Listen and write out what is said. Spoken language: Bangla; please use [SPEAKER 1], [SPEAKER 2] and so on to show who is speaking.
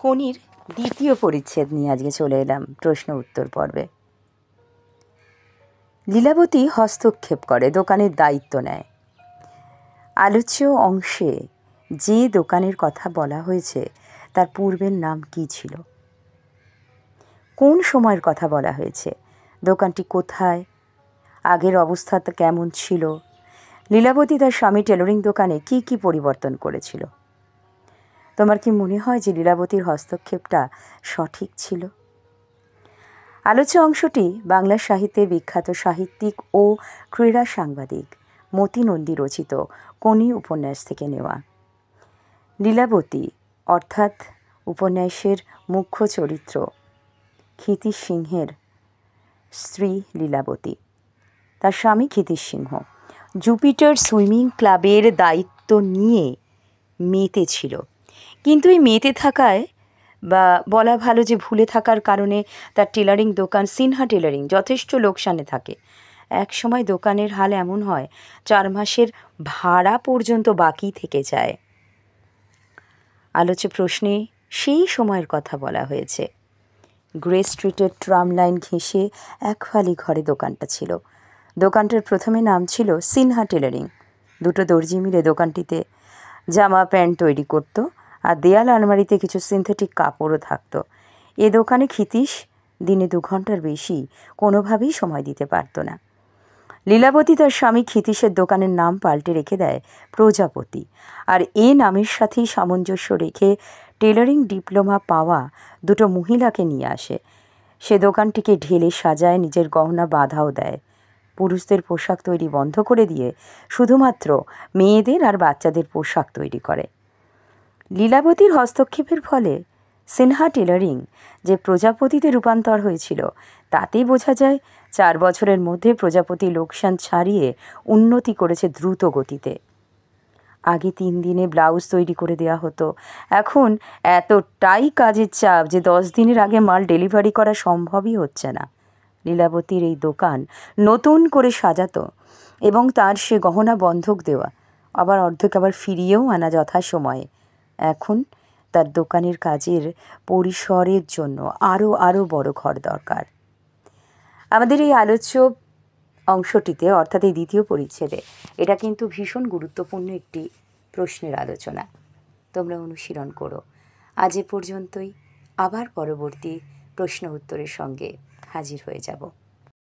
[SPEAKER 1] কোনির দ্বিতীয় পরিচ্ছেদ নিয়ে আজকে চলে এলাম প্রশ্ন উত্তর পর্বে। লীলাবতী হস্তক্ষেপ করে, দোকানের দায়িত্ব নেয়। আলোচ্য অংশে যে দোকানের কথা বলা হয়েছে তার পূর্বের নাম কী ছিল? কোন সময়ের কথা বলা হয়েছে? দোকানটি কোথায়? আগের অবস্থাটা কেমন ছিল? লীলাবতী তার স্বামী টেলারিং দোকানে কি কি পরিবর্তন করেছিল? তোমার কি মনে হয় যে লীলাবতীর হস্তক্ষেপটা সঠিক ছিল? আলোচ্য অংশটি বাংলা সাহিত্যের বিখ্যাত সাহিত্যিক ও ক্রীড়া সাংবাদিক মতি নন্দী রচিত কোনি উপন্যাস থেকে নেওয়া। লীলাবতী অর্থাৎ উপন্যাসের মুখ্য চরিত্র ক্ষিতীশ সিংহের স্ত্রী লীলাবতী। তার স্বামী ক্ষিতীশ সিংহ জুপিটার সুইমিং ক্লাবের দায়িত্ব নিয়ে মেতে ছিল, কিন্তু এই মেতে থাকায় বা বলা ভালো যে ভুলে থাকার কারণে তার টেলারিং দোকান সিনহা টেলারিং যথেষ্ট লোকসানে থাকে। এক সময় দোকানের হাল এমন হয় 4 মাসের ভাড়া পর্যন্ত বাকি থেকে যায়। আলোচ্য প্রশ্নে সেই সময়ের কথা বলা হয়েছে। গ্রে স্ট্রিটের ট্রাম লাইন ঘেঁষে একফালি ঘরে দোকানটা ছিল। দোকানটার প্রথমে নাম ছিল সিনহা টেলারিং। 2 দর্জি মিলে দোকানটিতে জামা প্যান্ট তৈরি করত, আর দেয়াল আলমারিতে কিছু সিনথেটিক কাপড়ও থাকত। এ দোকানে ক্ষিতীশ দিনে 2 ঘন্টার বেশি কোনোভাবেই সময় দিতে পারত না। লীলাবতী তার স্বামী ক্ষিতীশের দোকানের নাম পাল্টে রেখে দেয় প্রজাপতি, আর এ নামের সাথেই সামঞ্জস্য রেখে টেলারিং ডিপ্লোমা পাওয়া 2 মহিলাকে নিয়ে আসে। সে দোকানটিকে ঢেলে সাজায়, নিজের গহনা বাঁধাও দেয়। পুরুষদের পোশাক তৈরি বন্ধ করে দিয়ে শুধুমাত্র মেয়েদের আর বাচ্চাদের পোশাক তৈরি করে। লীলাবতীর হস্তক্ষেপের ফলে সিনহা টেলারিং যে প্রজাপতিতে রূপান্তর হয়েছিল তাতেই বোঝা যায় 4 বছরের মধ্যে প্রজাপতি লোকসান ছাড়িয়ে উন্নতি করেছে দ্রুত গতিতে। আগে 3 দিনে ব্লাউজ তৈরি করে দেওয়া হতো, এখন এতটাই কাজের চাপ যে 10 দিনের আগে মাল ডেলিভারি করা সম্ভবই হচ্ছে না। লীলাবতীর এই দোকান নতুন করে সাজাতো এবং তার সে গহনা বন্ধক দেওয়া আবার অর্ধেক আবার ফিরিয়েও আনা যথাসময়ে। এখন তার দোকানের কাজের পরিসরের জন্য আরও বড় ঘর দরকার। আমাদের এই আলোচ্য অংশটিতে অর্থাৎ এই দ্বিতীয় পরিচ্ছেদে এটা কিন্তু ভীষণ গুরুত্বপূর্ণ একটি প্রশ্নের আলোচনা। তোমরা অনুশীলন করো। আজ এ পর্যন্তই। আবার পরবর্তী প্রশ্ন উত্তরের সঙ্গে হাজির হয়ে যাব।